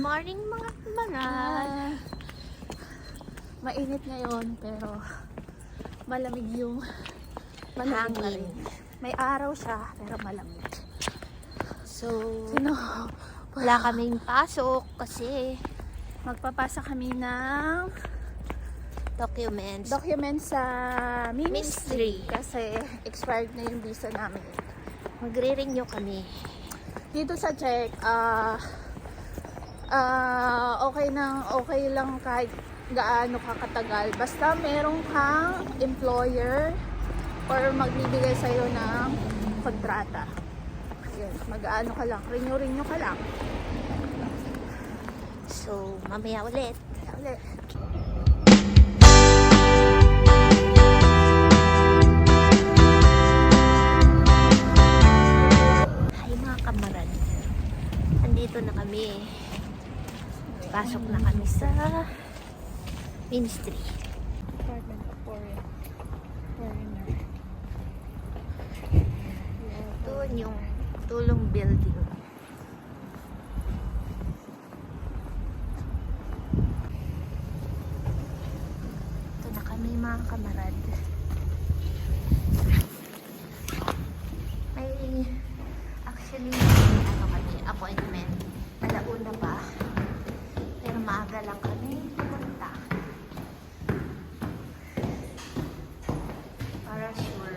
morning mga kamarad. Mainit ngayon pero malamig yung Hangin. May araw siya pero malamig. So, Wala wala kaming pasok kasi Magpapasa kami ng documents. documents sa Ministry. ministry kasi expired na yung visa namin. Magre-renew kami. Dito sa check, okay lang kahit gaano kakatagal. Basta meron kang employer or magbibigay sa'yo ng kontrata. Yun, mag-ano ka lang, renew ka lang. So, mamaya ulit. Ulit. Hi mga kamarad. Andito na kami. Pasok na kami sa ministry. Department of Foreigner. Doon yung tulong building. Ito na kami mga kamarad. Actually, kami, appointment. Alauna pa. Pero maaga lang kami pumunta. Para sure.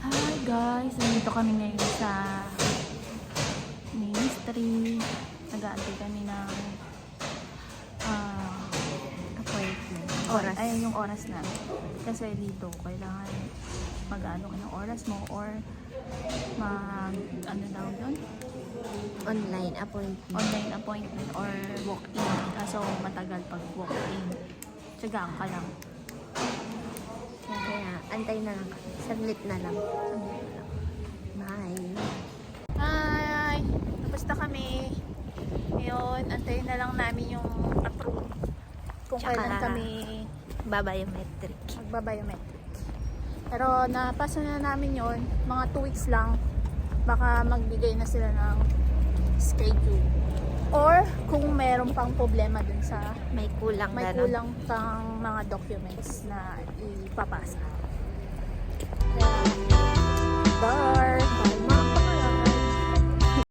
Hi guys, nandito kami ngayon sa ministry. Nag-aantay kami ng appointment. Oras. Ay, yung oras na. Kasi dito, kailangan mag-ano ka ng oras mo or ano daw yun? Online appointment. Online appointment or walk-in. Kaso matagal pag walk-in. Tsagaan ka lang. Kaya antay na lang kami. Saglit na lang. Bye. Hi! Tapos na kami. Ngayon, antayin na lang namin yung approve. Kung Tsaka, kailan kami Biometric. magba-biometric. Pero napasa na namin yon mga 2 weeks lang. Baka magbigay na sila ng schedule. Or kung meron pang problema dun sa May kulang may na no? kulang pang mga documents na ipapasa. Kaya,